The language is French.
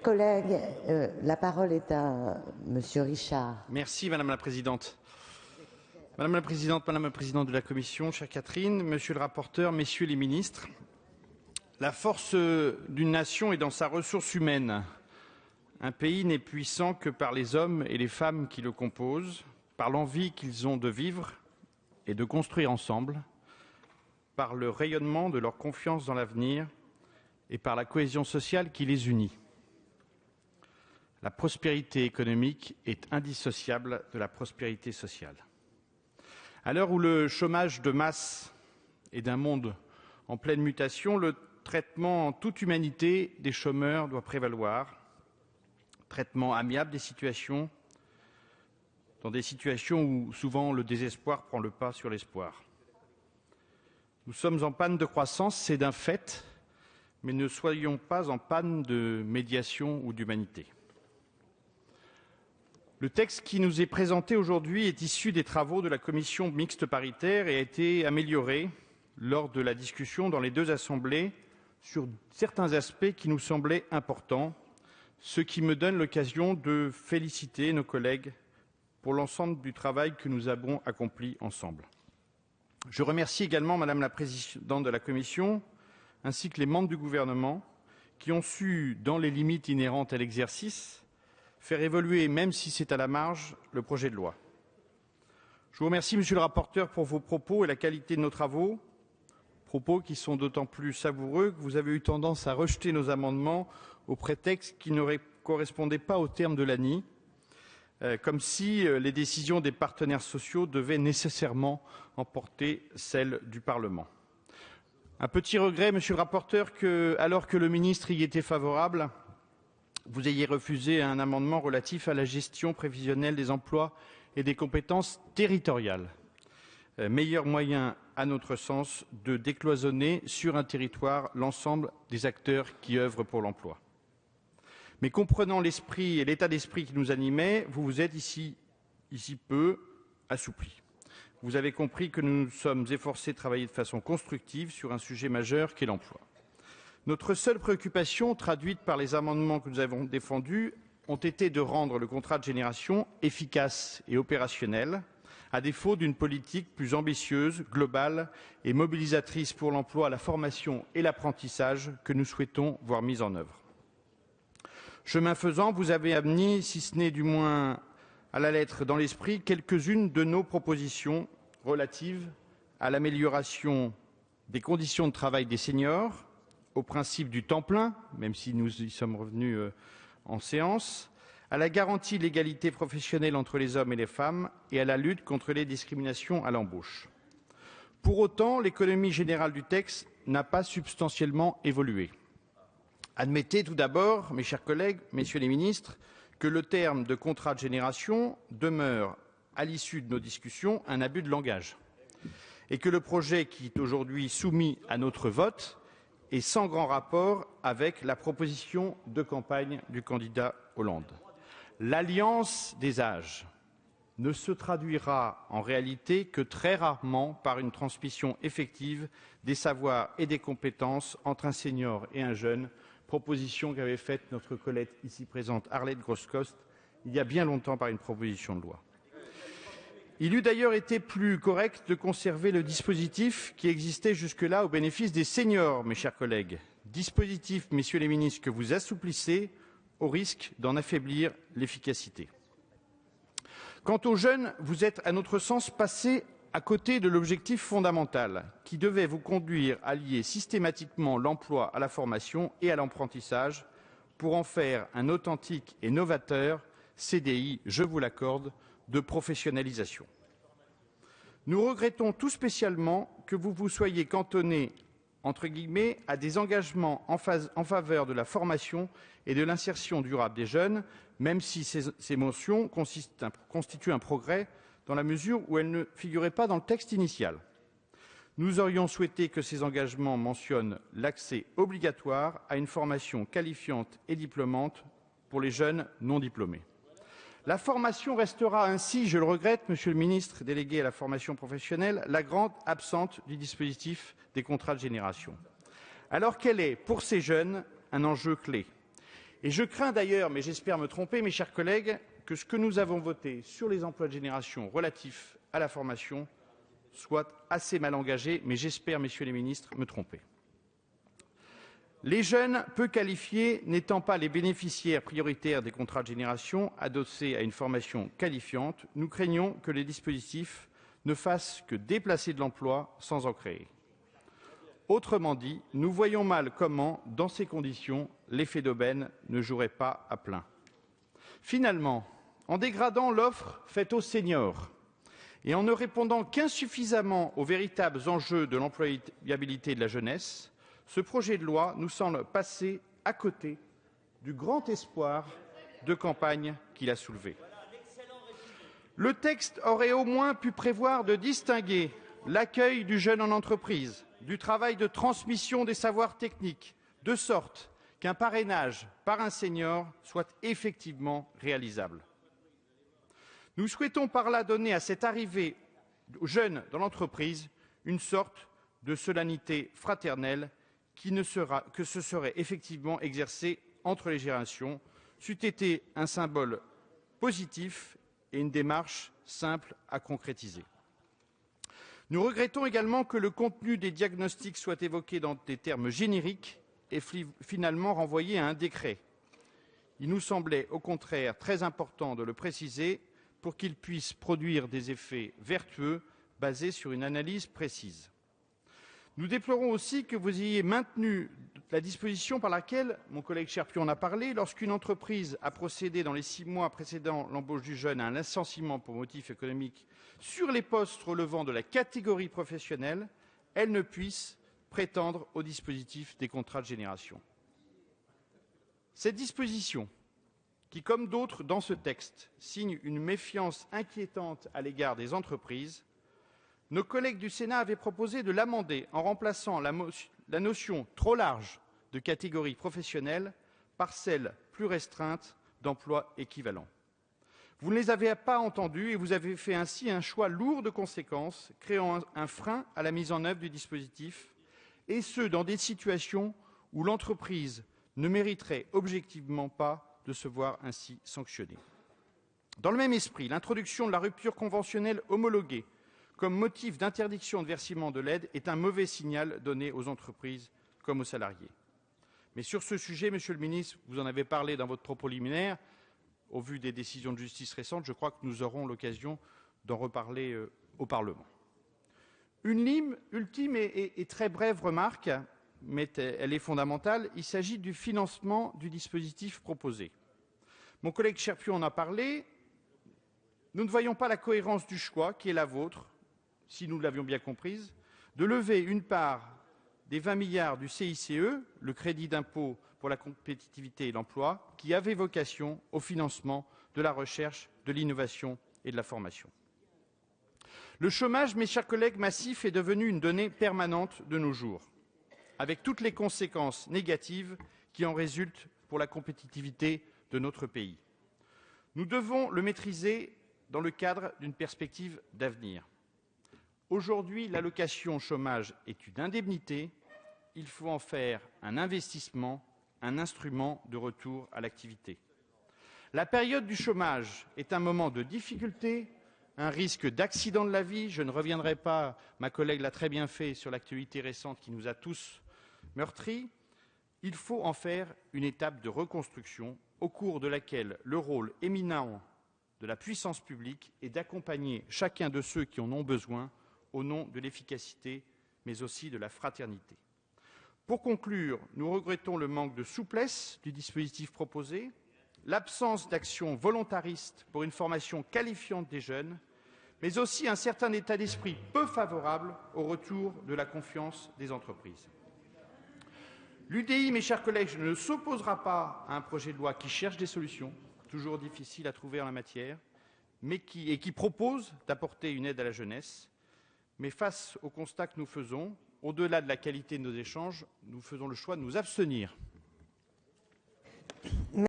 Collègues, la parole est à Monsieur Richard. Merci Madame la Présidente. Madame la Présidente de la Commission, chère Catherine, Monsieur le rapporteur, Messieurs les ministres, la force d'une nation est dans sa ressource humaine. Un pays n'est puissant que par les hommes et les femmes qui le composent, par l'envie qu'ils ont de vivre et de construire ensemble, par le rayonnement de leur confiance dans l'avenir et par la cohésion sociale qui les unit. La prospérité économique est indissociable de la prospérité sociale. À l'heure où le chômage de masse est d'un monde en pleine mutation, le traitement en toute humanité des chômeurs doit prévaloir. Traitement amiable des situations, dans des situations où souvent le désespoir prend le pas sur l'espoir. Nous sommes en panne de croissance, c'est d'un fait, mais ne soyons pas en panne de médiation ou d'humanité. Le texte qui nous est présenté aujourd'hui est issu des travaux de la commission mixte paritaire et a été amélioré lors de la discussion dans les deux assemblées sur certains aspects qui nous semblaient importants, ce qui me donne l'occasion de féliciter nos collègues pour l'ensemble du travail que nous avons accompli ensemble. Je remercie également Madame la Présidente de la Commission ainsi que les membres du gouvernement qui ont su, dans les limites inhérentes à l'exercice, faire évoluer, même si c'est à la marge, le projet de loi. Je vous remercie, Monsieur le rapporteur, pour vos propos et la qualité de nos travaux, propos qui sont d'autant plus savoureux que vous avez eu tendance à rejeter nos amendements au prétexte qu'ils ne correspondaient pas au terme de l'ANI, comme si les décisions des partenaires sociaux devaient nécessairement emporter celles du Parlement. Un petit regret, Monsieur le rapporteur, que, alors que le ministre y était favorable, vous ayez refusé un amendement relatif à la gestion prévisionnelle des emplois et des compétences territoriales. Meilleur moyen, à notre sens, de décloisonner sur un territoire l'ensemble des acteurs qui œuvrent pour l'emploi. Mais comprenant l'esprit et l'état d'esprit qui nous animait, vous vous êtes ici peu assoupli. Vous avez compris que nous nous sommes efforcés de travailler de façon constructive sur un sujet majeur qu'est l'emploi. Notre seule préoccupation, traduite par les amendements que nous avons défendus, ont été de rendre le contrat de génération efficace et opérationnel, à défaut d'une politique plus ambitieuse, globale et mobilisatrice pour l'emploi, la formation et l'apprentissage que nous souhaitons voir mise en œuvre. Chemin faisant, vous avez amené, si ce n'est du moins à la lettre dans l'esprit, quelques-unes de nos propositions relatives à l'amélioration des conditions de travail des seniors, au principe du temps plein, même si nous y sommes revenus en séance, à la garantie de l'égalité professionnelle entre les hommes et les femmes et à la lutte contre les discriminations à l'embauche. Pour autant, l'économie générale du texte n'a pas substantiellement évolué. Admettez tout d'abord, mes chers collègues, messieurs les ministres, que le terme de contrat de génération demeure, à l'issue de nos discussions, un abus de langage et que le projet qui est aujourd'hui soumis à notre vote est sans grand rapport avec la proposition de campagne du candidat Hollande. L'alliance des âges ne se traduira en réalité que très rarement par une transmission effective des savoirs et des compétences entre un senior et un jeune, proposition qu'avait faite notre collègue ici présente Arlette Groscost il y a bien longtemps par une proposition de loi. Il eût d'ailleurs été plus correct de conserver le dispositif qui existait jusque-là au bénéfice des seniors, mes chers collègues. Dispositif, messieurs les ministres, que vous assouplissez au risque d'en affaiblir l'efficacité. Quant aux jeunes, vous êtes, à notre sens, passés à côté de l'objectif fondamental qui devait vous conduire à lier systématiquement l'emploi à la formation et à l'apprentissage pour en faire un authentique et novateur CDI, je vous l'accorde, de professionnalisation. Nous regrettons tout spécialement que vous vous soyez cantonné, entre guillemets, à des engagements en faveur de la formation et de l'insertion durable des jeunes, même si ces mentions constituent un progrès dans la mesure où elles ne figuraient pas dans le texte initial. Nous aurions souhaité que ces engagements mentionnent l'accès obligatoire à une formation qualifiante et diplômante pour les jeunes non diplômés. La formation restera ainsi, je le regrette, Monsieur le ministre délégué à la formation professionnelle, la grande absente du dispositif des contrats de génération, alors qu'elle est, pour ces jeunes, un enjeu clé. Et je crains d'ailleurs, mais j'espère me tromper, mes chers collègues, que ce que nous avons voté sur les emplois de génération relatifs à la formation soit assez mal engagé, mais j'espère, messieurs les ministres, me tromper. Les jeunes peu qualifiés n'étant pas les bénéficiaires prioritaires des contrats de génération adossés à une formation qualifiante, nous craignons que les dispositifs ne fassent que déplacer de l'emploi sans en créer. Autrement dit, nous voyons mal comment, dans ces conditions, l'effet d'aubaine ne jouerait pas à plein. Finalement, en dégradant l'offre faite aux seniors et en ne répondant qu'insuffisamment aux véritables enjeux de l'employabilité de la jeunesse, ce projet de loi nous semble passer à côté du grand espoir de campagne qu'il a soulevé. Le texte aurait au moins pu prévoir de distinguer l'accueil du jeune en entreprise du travail de transmission des savoirs techniques, de sorte qu'un parrainage par un senior soit effectivement réalisable. Nous souhaitons par là donner à cette arrivée aux jeunes dans l'entreprise une sorte de solennité fraternelle que ce serait effectivement exercé entre les générations, c'eût été un symbole positif et une démarche simple à concrétiser. Nous regrettons également que le contenu des diagnostics soit évoqué dans des termes génériques et finalement renvoyé à un décret. Il nous semblait au contraire très important de le préciser pour qu'il puisse produire des effets vertueux basés sur une analyse précise. Nous déplorons aussi que vous ayez maintenu la disposition par laquelle, mon collègue Cherpion en a parlé, lorsqu'une entreprise a procédé dans les 6 mois précédant l'embauche du jeune à un licenciement pour motif économique sur les postes relevant de la catégorie professionnelle, elle ne puisse prétendre au dispositif des contrats de génération. Cette disposition, qui, comme d'autres dans ce texte, signe une méfiance inquiétante à l'égard des entreprises, nos collègues du Sénat avaient proposé de l'amender en remplaçant la notion trop large de catégorie professionnelle par celle plus restreinte d'emploi équivalent. Vous ne les avez pas entendus et vous avez fait ainsi un choix lourd de conséquences, créant un frein à la mise en œuvre du dispositif, et ce, dans des situations où l'entreprise ne mériterait objectivement pas de se voir ainsi sanctionnée. Dans le même esprit, l'introduction de la rupture conventionnelle homologuée comme motif d'interdiction de versement de l'aide est un mauvais signal donné aux entreprises comme aux salariés. Mais sur ce sujet, Monsieur le ministre, vous en avez parlé dans votre propos liminaire. Au vu des décisions de justice récentes, je crois que nous aurons l'occasion d'en reparler au Parlement. Une ultime et très brève remarque, mais elle est fondamentale. Il s'agit du financement du dispositif proposé. Mon collègue Cherpion en a parlé. Nous ne voyons pas la cohérence du choix qui est la vôtre, si nous l'avions bien comprise, de lever une part des 20 milliards du CICE, le crédit d'impôt pour la compétitivité et l'emploi, qui avait vocation au financement de la recherche, de l'innovation et de la formation. Le chômage, mes chers collègues, massif est devenu une donnée permanente de nos jours, avec toutes les conséquences négatives qui en résultent pour la compétitivité de notre pays. Nous devons le maîtriser dans le cadre d'une perspective d'avenir. Aujourd'hui, l'allocation chômage est une indemnité. Il faut en faire un investissement, un instrument de retour à l'activité. La période du chômage est un moment de difficulté, un risque d'accident de la vie. Je ne reviendrai pas, ma collègue l'a très bien fait, sur l'actualité récente qui nous a tous meurtris. Il faut en faire une étape de reconstruction au cours de laquelle le rôle éminent de la puissance publique est d'accompagner chacun de ceux qui en ont besoin au nom de l'efficacité, mais aussi de la fraternité. Pour conclure, nous regrettons le manque de souplesse du dispositif proposé, l'absence d'action volontariste pour une formation qualifiante des jeunes, mais aussi un certain état d'esprit peu favorable au retour de la confiance des entreprises. L'UDI, mes chers collègues, ne s'opposera pas à un projet de loi qui cherche des solutions, toujours difficiles à trouver en la matière, mais qui propose d'apporter une aide à la jeunesse. Mais face au constat que nous faisons, au-delà de la qualité de nos échanges, nous faisons le choix de nous abstenir.